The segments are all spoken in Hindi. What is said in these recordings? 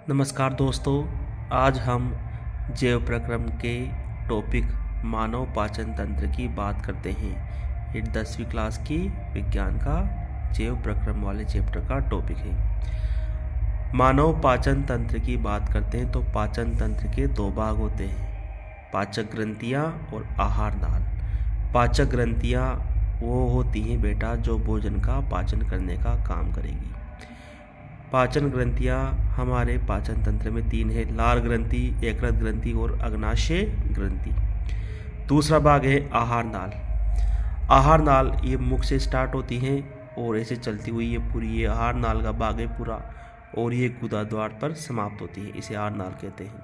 नमस्कार दोस्तों, आज हम जैव प्रक्रम के टॉपिक मानव पाचन तंत्र की बात करते हैं। ये 10वीं क्लास की विज्ञान का जैव प्रक्रम वाले चैप्टर का टॉपिक है। मानव पाचन तंत्र की बात करते हैं तो पाचन तंत्र के दो भाग होते हैं, पाचक ग्रंथियाँ और आहार नाल। पाचक ग्रंथियाँ वो होती हैं बेटा जो भोजन का पाचन करने का काम करेगी। पाचन ग्रंथियाँ हमारे पाचन तंत्र में तीन है, लार ग्रंथि, यकृत ग्रंथि और अग्नाशय ग्रंथि। दूसरा भाग है आहार नाल। आहार नाल ये मुख से स्टार्ट होती हैं और ऐसे चलती हुई ये पूरी ये आहार नाल का भाग है पूरा, और ये गुदा द्वार पर समाप्त होती है, इसे आहार नाल कहते हैं।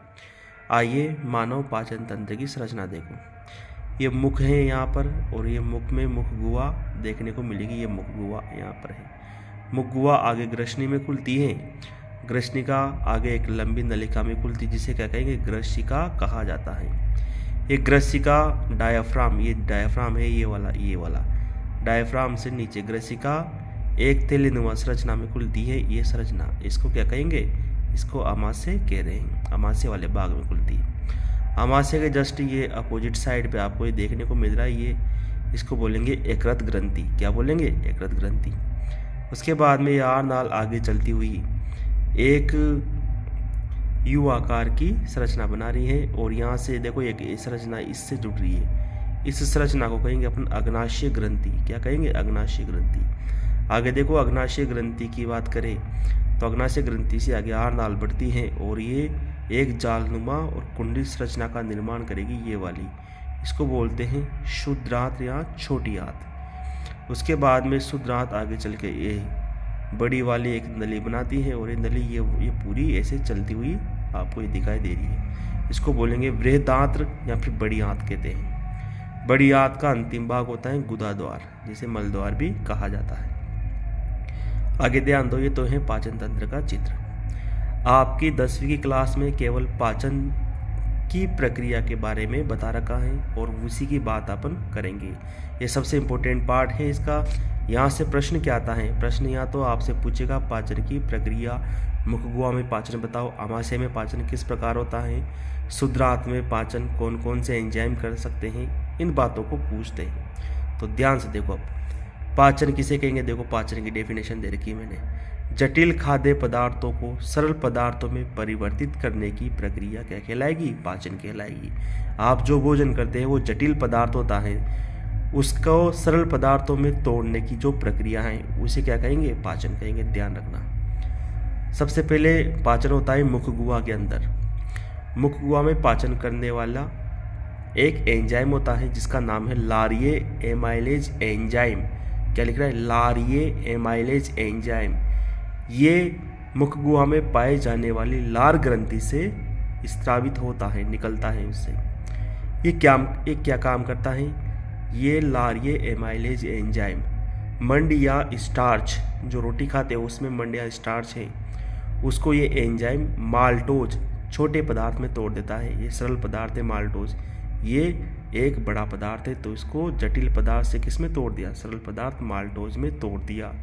आइए मानव पाचन तंत्र की संरचना देखो। ये मुख है यहाँ पर, और ये मुख में मुख गुहा देखने को मिलेगी। ये मुख गुहा यहाँ पर है। मुख गुहा आगे ग्रसनी में खुलती है। ग्रसनिका आगे एक लंबी नलिका में खुलती है, जिसे क्या कहेंगे, ग्रसिका कहा जाता है। ये ग्रसिका डायाफ्राम, ये डायाफ्राम है ये वाला डायाफ्राम से नीचे ग्रसिका एक थैलीनुमा संरचना में खुलती है। ये संरचना इसको क्या कहेंगे, इसको अमाशय कह रहे हैं। अमाशय वाले भाग में खुलती है। अमाशय के जस्ट ये अपोजिट साइड पे आपको ये देखने को मिल रहा है, ये इसको बोलेंगे यकृत ग्रंथि। क्या बोलेंगे, यकृत ग्रंथि। उसके बाद में आहार नाल आगे चलती हुई एक यू आकार की संरचना बना रही है, और यहाँ से देखो एक संरचना इससे जुड़ रही है। इस संरचना को कहेंगे अपन अग्नाशय ग्रंथि। क्या कहेंगे, अग्नाशय ग्रंथि। आगे देखो अग्नाशय ग्रंथि की बात करें तो अग्नाशय ग्रंथि से आगे आहार नाल बढ़ती है, और ये एक जालनुमा और कुंडली संरचना का निर्माण करेगी, ये वाली। इसको बोलते हैं शुद्रांत या छोटी आंत। उसके बाद में शुद्रांत आगे चल के ये बड़ी वाली एक नली बनाती है, और ये नली ये पूरी ऐसे चलती हुई आपको ये दिखाई दे रही है। इसको बोलेंगे बृहदांत्र या फिर बड़ी आंत कहते हैं। बड़ी आंत का अंतिम भाग होता है गुदा द्वार, जिसे मल द्वार भी कहा जाता है। आगे ध्यान दो, ये तो है पाचन तंत्र का चित्र। आपकी 10वीं की क्लास में केवल पाचन की प्रक्रिया के बारे में बता रखा है, और उसी की बात अपन करेंगे। ये सबसे इम्पोर्टेंट पार्ट है इसका। यहाँ से प्रश्न क्या आता है, प्रश्न यहाँ तो आपसे पूछेगा पाचन की प्रक्रिया, मुख गुहा में पाचन बताओ, अमाशय में पाचन किस प्रकार होता है, शुद्रांत में पाचन कौन कौन से एंजाइम कर सकते हैं, इन बातों को पूछते हैं। तो ध्यान से देखो, अब पाचन किसे कहेंगे। देखो पाचन की डेफिनेशन दे रखी है मैंने, जटिल खाद्य पदार्थों को सरल पदार्थों में परिवर्तित करने की प्रक्रिया क्या कहलाएगी, पाचन कहलाएगी। आप जो भोजन करते हैं वो जटिल पदार्थ होता है, उसको सरल पदार्थों में तोड़ने की जो प्रक्रिया है उसे क्या कहेंगे, पाचन कहेंगे। ध्यान रखना। सबसे पहले पाचन होता है मुख गुहा के अंदर। मुख गुहा में पाचन करने वाला एक एंजाइम होता है जिसका नाम है लारिये एमाइलेज एंजाइम। क्या लिख रहा है, लारिये एमाइलेज एंजाइम। ये मुख गुहा में पाए जाने वाली लार ग्रंथि से स्रावित होता है, निकलता है उससे। ये क्या काम करता है, ये लारिये एमाइलेज एंजाइम मंड या स्टार्च, जो रोटी खाते हैं उसमें मंड या स्टार्च है, उसको ये एंजाइम माल्टोज छोटे पदार्थ में तोड़ देता है। ये सरल पदार्थ है माल्टोज, ये एक बड़ा पदार्थ है, तो इसको जटिल पदार्थ से किस में तोड़ दिया, सरल पदार्थ माल्टोज में तोड़ दिया।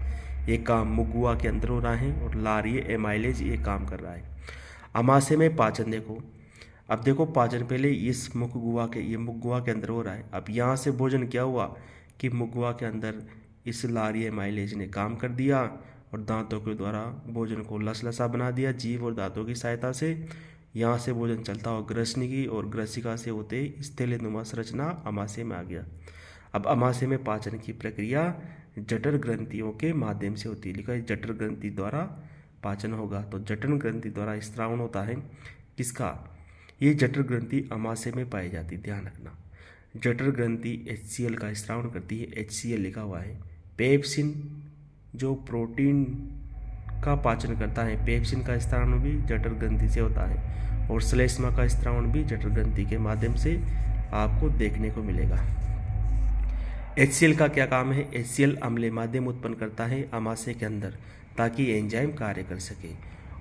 ये काम मुख गुहा के अंदर हो रहा है, और लारिये एमाइलेज ये काम कर रहा है। अमाशय में पाचन देखो, अब देखो पाचन पहले इस मुख गुहा के, ये मुख गुहा के अंदर हो रहा है। अब यहाँ से भोजन क्या हुआ कि मुख गुहा के अंदर इस लारिये एमाइलेज ने काम कर दिया, और दांतों के द्वारा भोजन को लसलसा बना दिया जीभ और दांतों की सहायता से। यहाँ से भोजन चलता हुआ ग्रसनिकी और ग्रसिका से होते स्थैलीनुमा संरचना अमाशय में आ गया। अब अमाशय में पाचन की प्रक्रिया जठर ग्रंथियों के माध्यम से होती है। लिखा है जठर ग्रंथि द्वारा पाचन होगा, तो जठर ग्रंथि द्वारा स्त्रावण होता है किसका, ये जठर ग्रंथि अमाशय में पाई जाती है। ध्यान रखना, जठर ग्रंथि HCl का स्त्रावण करती है, HCl लिखा हुआ है। पेप्सिन जो प्रोटीन का पाचन करता है, पेप्सिन का स्त्रावण भी जठर ग्रंथि से होता है, और श्लेष्मा का स्त्रावण भी जठर ग्रंथि के माध्यम से आपको देखने को मिलेगा। HCl का क्या काम है, HCl अम्लीय माध्यम उत्पन्न करता है अमाशय के अंदर, ताकि एंजाइम कार्य कर सके।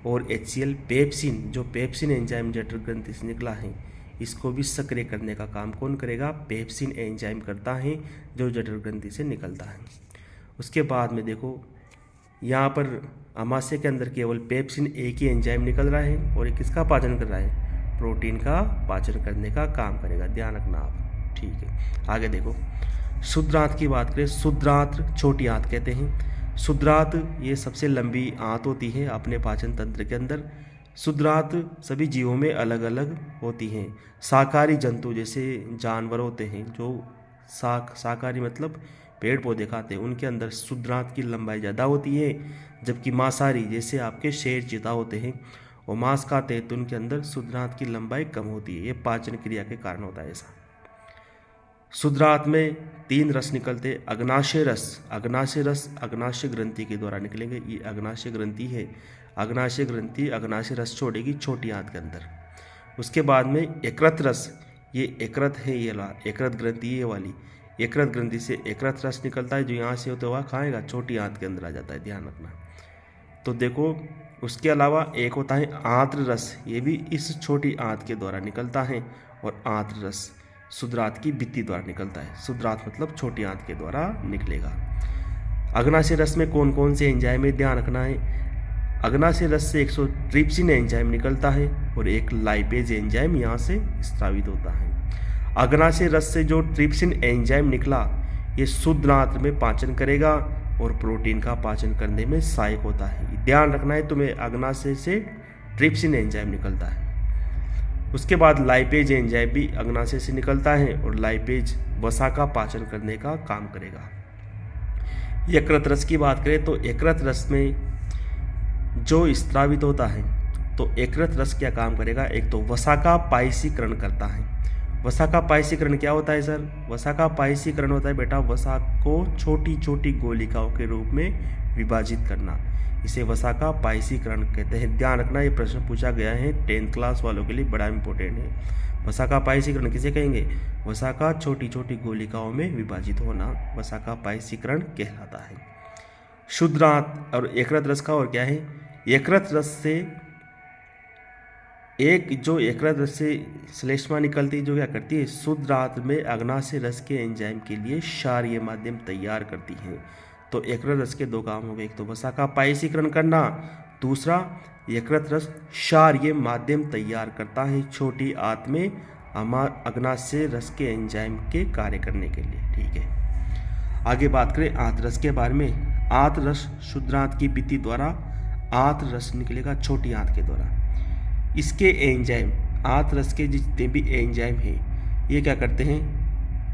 और HCl पेप्सिन, जो पेप्सिन एंजाइम जठर ग्रंथि से निकला है, इसको भी सक्रिय करने का काम कौन करेगा, पेप्सिन एंजाइम करता है, जो जठर ग्रंथि से निकलता है। उसके बाद में देखो यहाँ पर अमाशय के अंदर केवल पेप्सिन एक ही एंजाइम निकल रहा है और ये किसका पाचन कर रहा है, प्रोटीन का पाचन करने का काम करेगा, ध्यान रखना आप। ठीक है, आगे देखो, शुद्ध आंत की बात करें, शुद्ध आंत छोटी आंत कहते हैं। शुद्ध आंत ये सबसे लंबी आंत होती है अपने पाचन तंत्र के अंदर। शुद्ध आंत सभी जीवों में अलग अलग होती हैं। शाकाहारी जंतु जैसे जानवर होते हैं जो शाकाहारी मतलब पेड़ पौधे खाते हैं, उनके अंदर शुद्ध आंत की लंबाई ज़्यादा होती है, जबकि मांसाहारी जैसे आपके शेर चीता होते हैं वो मांस खाते हैं तो उनके अंदर शुद्ध आंत की लंबाई कम होती है। ये पाचन क्रिया के कारण होता है ऐसा। शुद्ध आंत में 3 रस निकलते, अग्नाशय रस, अग्नाशय रस अग्नाशय ग्रंथि के द्वारा निकलेंगे, ये अग्नाशय ग्रंथि है। अग्नाशय ग्रंथि अग्नाशय रस छोड़ेगी छोटी आंत के अंदर। उसके बाद में यकृत रस, ये यकृत है, ये यकृत ग्रंथि ये वाली, यकृत ग्रंथि से यकृत रस निकलता है जो यहाँ से होता हुआ खाएगा छोटी आंत के अंदर आ जाता है, ध्यान रखना। तो देखो उसके अलावा एक होता है आंत्र रस, ये भी इस छोटी आंत के द्वारा निकलता है, और आंत्र रस शुद्ध आंत की भित्ति द्वारा निकलता है। शुद्ध आंत मतलब छोटी आंत के द्वारा निकलेगा। अग्नाशय रस में कौन कौन से एंजाइम है, ध्यान रखना है। अग्नाशय रस से 100 एंजाइम निकलता है और एक लाइपेज एंजाइम यहाँ से स्रावित होता है। अग्नाशय रस से जो ट्रिप्सिन एंजाइम निकला ये शुद्ध आंत में पाचन करेगा और प्रोटीन का पाचन करने में सहायक होता है। ध्यान रखना है तुम्हें, अग्नाशय से ट्रिप्सिन एंजाइम निकलता है। उसके बाद लाइपेज एंजाइम भी अग्नाशय से निकलता है और लाइपेज वसा का पाचन करने का काम करेगा। यकृत रस की बात करें तो यकृत रस में जो स्रावित होता है तो यकृत रस क्या काम करेगा, एक तो वसा का पायसीकरण करता है। वसा का पायसीकरण क्या होता है सर, वसा का पायसीकरण होता है बेटा वसा को छोटी छोटी गोलिकाओं के रूप में विभाजित करना, इसे वसा का पायसीकरण कहते हैं। ध्यान रखना, ये प्रश्न पूछा गया है 10th क्लास वालों के लिए, बड़ा इंपॉर्टेंट है। वसा का पायसीकरण किसे कहेंगे, वसा का छोटी छोटी गोलिकाओं में विभाजित होना वसा का पायसीकरण कहलाता है। शुद्ध आंत और यकृत रस का और क्या है, यकृत रस से यकृत रस से श्लेष्मा निकलती है जो क्या करती है, शुद्ध आंत में अग्नाशय रस के एंजाइम के लिए क्षारीय माध्यम तैयार करती है। तो यकृत रस के 2 काम हो गए, एक तो वसा का पायसीकरण करना, दूसरा यकृत रस क्षारीय माध्यम तैयार करता है छोटी आंत में अग्नाशय रस के एंजाइम के कार्य करने के लिए। ठीक है, आगे बात करें आंत रस के बारे में। आंत रस शुद्ध आंत की भित्ति द्वारा आंत रस निकलेगा छोटी आंत के द्वारा। इसके एंजाइम, आंत रस के जितने भी एंजाइम हैं ये क्या करते हैं,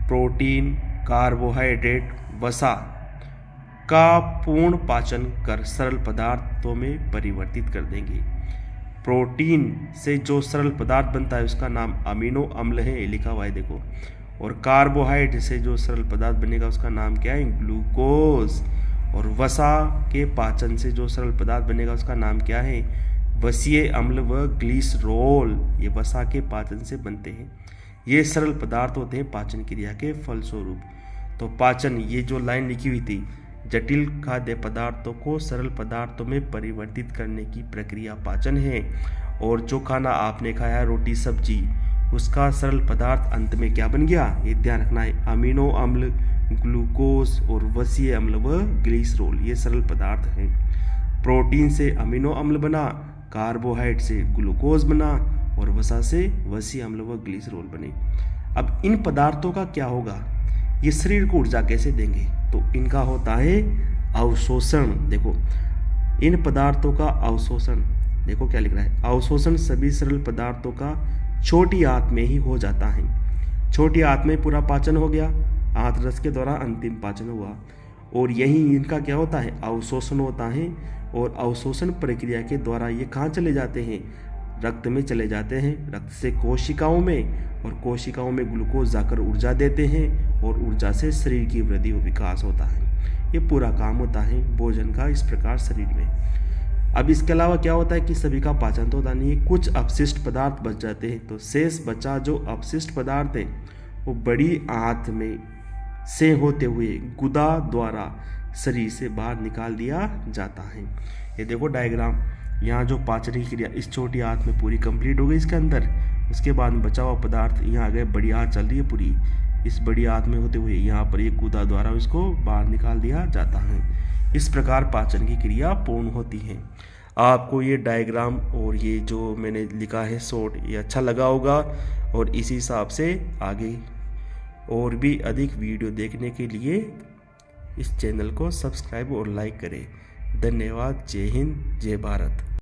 प्रोटीन, कार्बोहाइड्रेट, वसा का पूर्ण पाचन कर सरल पदार्थों में परिवर्तित कर देंगे। प्रोटीन से जो सरल पदार्थ बनता है उसका नाम अमीनो अम्ल है, लिखा हुआ है देखो, और कार्बोहाइड्रेट से जो सरल पदार्थ बनेगा उसका नाम क्या है, ग्लूकोज, और वसा के पाचन से जो सरल पदार्थ बनेगा उसका नाम क्या है, वसीय अम्ल व ग्लिसरॉल। ये वसा के पाचन से बनते हैं, ये सरल पदार्थ होते हैं पाचन क्रिया के फलस्वरूप। तो पाचन, ये जो लाइन लिखी हुई थी, जटिल खाद्य पदार्थों को सरल पदार्थों में परिवर्तित करने की प्रक्रिया पाचन है। और जो खाना आपने खाया रोटी सब्जी, उसका सरल पदार्थ अंत में क्या बन गया, ये ध्यान रखना है, अमीनो अम्ल, ग्लूकोज और वसीय अम्ल व ग्लिसरॉल, ये सरल पदार्थ हैं। प्रोटीन से अमीनो अम्ल बना, कार्बोहाइड्रेट से ग्लूकोज बना और वसा से वसीय अम्ल व ग्लिसरॉल बने। अब इन पदार्थों का क्या होगा, ये शरीर को ऊर्जा कैसे देंगे, तो इनका होता है अवशोषण। देखो इन पदार्थों का अवशोषण, देखो क्या लिख रहा है, अवशोषण सभी सरल पदार्थों का छोटी आंत में ही हो जाता है। छोटी आंत में पूरा पाचन हो गया, आंत रस के द्वारा अंतिम पाचन हुआ, और यही इनका क्या होता है, अवशोषण होता है। और अवशोषण प्रक्रिया के द्वारा ये कहाँ चले जाते हैं, रक्त में चले जाते हैं, रक्त से कोशिकाओं में, और कोशिकाओं में ग्लूकोज जाकर ऊर्जा देते हैं, और ऊर्जा से शरीर की वृद्धि और विकास होता है। ये पूरा काम होता है भोजन का इस प्रकार शरीर में। अब इसके अलावा क्या होता है कि सभी का पाचन तो होता नहीं है, कुछ अपशिष्ट पदार्थ बच जाते हैं। तो शेष बचा जो अपशिष्ट पदार्थ है वो बड़ी आंत में से होते हुए गुदा द्वारा शरीर से बाहर निकाल दिया जाता है। ये देखो डायग्राम, यहाँ जो पाचन की क्रिया इस छोटी आंत में पूरी कंप्लीट हो गई इसके अंदर, उसके बाद में बचा हुआ पदार्थ यहाँ आ गए, बड़ी आंत चल रही है पूरी, इस बड़ी आंत में होते हुए यहाँ पर ये गुदा द्वारा इसको बाहर निकाल दिया जाता है। इस प्रकार पाचन की क्रिया पूर्ण होती है। आपको ये डायग्राम और ये जो मैंने लिखा है शॉर्ट, ये अच्छा लगा होगा, और इसी हिसाब से आगे और भी अधिक वीडियो देखने के लिए इस चैनल को सब्सक्राइब और लाइक करें। धन्यवाद। जय हिंद, जय भारत।